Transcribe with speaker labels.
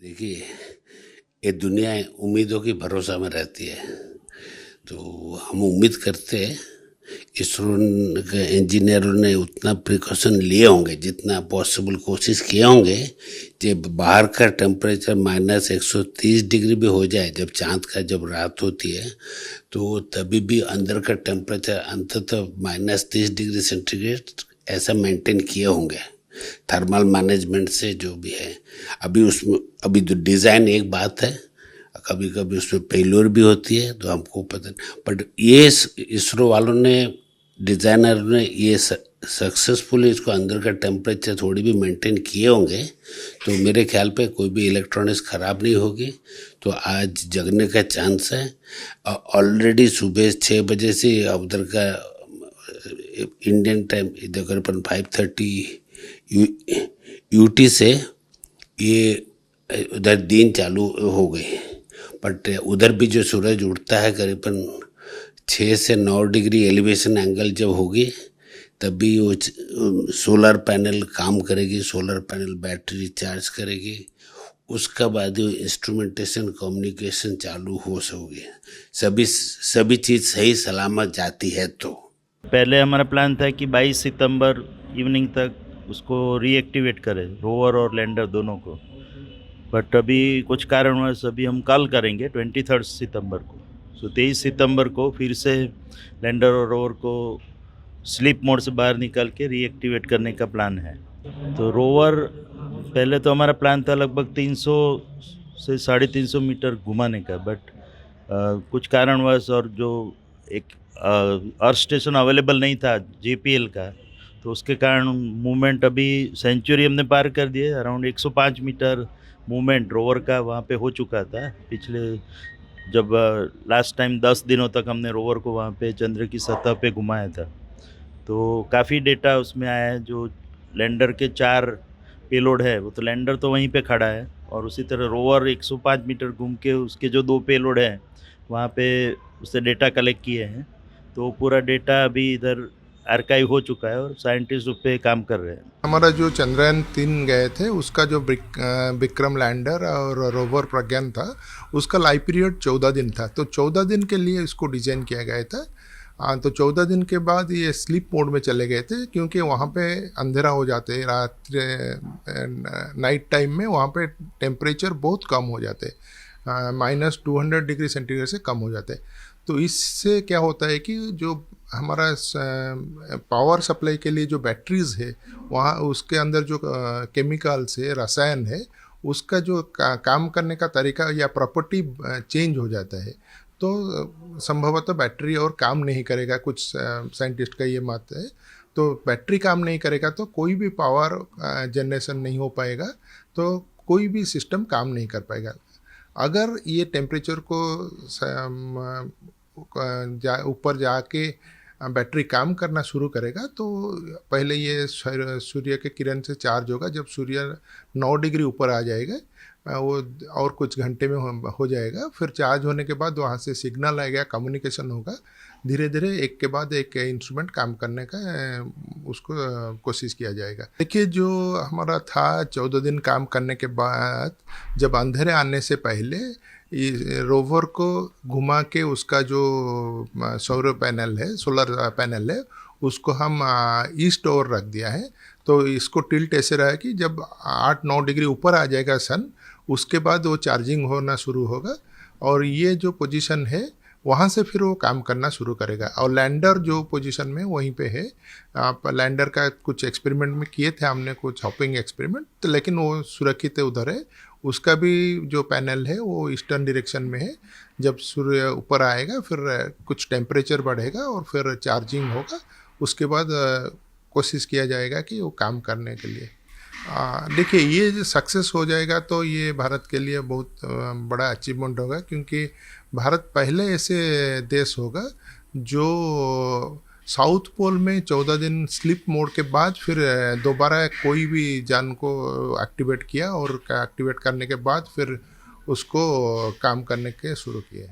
Speaker 1: देखिए, ये दुनिया उम्मीदों की भरोसा में रहती है। तो हम उम्मीद करते हैं इसरो के इंजीनियरों ने उतना प्रिकॉशन लिए होंगे, जितना पॉसिबल कोशिश किए होंगे कि बाहर का टेम्परेचर -130 डिग्री भी हो जाए, जब चांद का जब रात होती है, तो तभी भी अंदर का टेम्परेचर अंततः -30 डिग्री सेंटीग्रेड ऐसा मेंटेन किए होंगे थर्मल मैनेजमेंट से, जो भी है। अभी उसमें अभी तो डिज़ाइन एक बात है, कभी कभी उसमें फेल्योर भी होती है, तो हमको पता नहीं। बट ये इसरो वालों ने, डिज़ाइनर ने ये सक्सेसफुली इसको अंदर का टेम्परेचर थोड़ी भी मेंटेन किए होंगे, तो मेरे ख्याल पे कोई भी इलेक्ट्रॉनिक्स ख़राब नहीं होगी। तो आज जगने का चांस है। ऑलरेडी सुबह 6 बजे से उधर का इंडियन टाइम इधर करीबन 5:30 यूटी से ये उधर दिन चालू हो गई। बट उधर भी जो सूरज उठता है करीबन 6 से 9 डिग्री एलिवेशन एंगल जब होगी, तभी वो सोलर पैनल काम करेगी, सोलर पैनल बैटरी चार्ज करेगी, उसका बाद वो इंस्ट्रूमेंटेशन कम्युनिकेशन चालू हो सकेगी, सभी चीज़ सही सलामत जाती है। तो
Speaker 2: पहले हमारा प्लान था कि 22 सितंबर इवनिंग तक उसको रीएक्टिवेट करें, रोवर और लैंडर दोनों को। बट अभी कुछ कारणवश अभी हम कल करेंगे 23 सितंबर को। 23 सितंबर को फिर से लैंडर और रोवर को स्लीप मोड से बाहर निकाल के रीएक्टिवेट करने का प्लान है। तो रोवर पहले तो हमारा प्लान था लगभग 300 से 350 मीटर घुमाने का, बट कुछ कारणवश और जो एक अर्थ स्टेशन अवेलेबल नहीं था JPL का, तो उसके कारण मूवमेंट अभी सेंचुरी हमने पार कर दिए। अराउंड 105 मीटर मूवमेंट रोवर का वहाँ पे हो चुका था पिछले, जब लास्ट टाइम 10 दिनों तक हमने रोवर को वहाँ पे चंद्र की सतह पे घुमाया था। तो काफ़ी डेटा उसमें आया है। जो लैंडर के 4 पेलोड है, वो तो लैंडर तो वहीं पे खड़ा है, और उसी तरह रोवर 105 मीटर घूम के उसके जो 2 पेलोड हैं वहाँ पे उससे डेटा कलेक्ट किए हैं। तो पूरा डेटा अभी इधर आर्काइव हो चुका है और साइंटिस्ट उस पर काम कर रहे हैं।
Speaker 3: हमारा जो चंद्रयान-3 गए थे, उसका जो विक्रम लैंडर और रोवर प्रज्ञान था, उसका लाइफ पीरियड 14 दिन था। तो 14 दिन के लिए इसको डिज़ाइन किया गया था। तो 14 दिन के बाद ये स्लीप मोड में चले गए थे, क्योंकि वहाँ पे अंधेरा हो जाते, नाइट टाइम में वहाँ पे टेम्परेचर बहुत कम हो जाते, -200 डिग्री सेंटीग्रेड से कम हो जाते। तो इससे क्या होता है कि जो हमारा पावर सप्लाई के लिए जो बैटरीज है, वहाँ उसके अंदर जो केमिकल्स है, रसायन है, उसका जो काम करने का तरीका या प्रॉपर्टी चेंज हो जाता है। तो संभवतः बैटरी और काम नहीं करेगा, कुछ साइंटिस्ट का ये मत है। तो बैटरी काम नहीं करेगा तो कोई भी पावर जनरेशन नहीं हो पाएगा, तो कोई भी सिस्टम काम नहीं कर पाएगा। अगर ये टेम्परेचर को ऊपर जाके बैटरी काम करना शुरू करेगा, तो पहले ये सूर्य के किरण से चार्ज होगा। जब सूर्य 9 डिग्री ऊपर आ जाएगा, वो और कुछ घंटे में हो जाएगा। फिर चार्ज होने के बाद वहाँ से सिग्नल आएगा, कम्युनिकेशन होगा। धीरे धीरे एक के बाद एक इंस्ट्रूमेंट काम करने का उसको कोशिश किया जाएगा। देखिए, जो हमारा था 14 दिन काम करने के बाद, जब अंधेरे आने से पहले रोवर को घुमा के उसका जो सौर पैनल है, सोलर पैनल है, उसको हम ईस्ट ओवर रख दिया है। तो इसको टिल्ट ऐसे रहा है कि जब 8-9 डिग्री ऊपर आ जाएगा सन, उसके बाद वो चार्जिंग होना शुरू होगा, और ये जो पोजीशन है वहाँ से फिर वो काम करना शुरू करेगा। और लैंडर जो पोजीशन में वहीं पे है। लैंडर का कुछ एक्सपेरिमेंट में किए थे हमने, कुछ हॉपिंग एक्सपेरिमेंट, तो लेकिन वो सुरक्षित उधर है। उसका भी जो पैनल है वो ईस्टर्न डायरेक्शन में है। जब सूर्य ऊपर आएगा फिर कुछ टेम्परेचर बढ़ेगा और फिर चार्जिंग होगा। उसके बाद कोशिश किया जाएगा कि वो काम करने के लिए। देखिए, ये सक्सेस हो जाएगा तो ये भारत के लिए बहुत बड़ा अचीवमेंट होगा, क्योंकि भारत पहले ऐसे देश होगा जो साउथ पोल में 14 दिन स्लीप मोड के बाद फिर दोबारा कोई भी यान को एक्टिवेट किया, और एक्टिवेट करने के बाद फिर उसको काम करने के शुरू किए।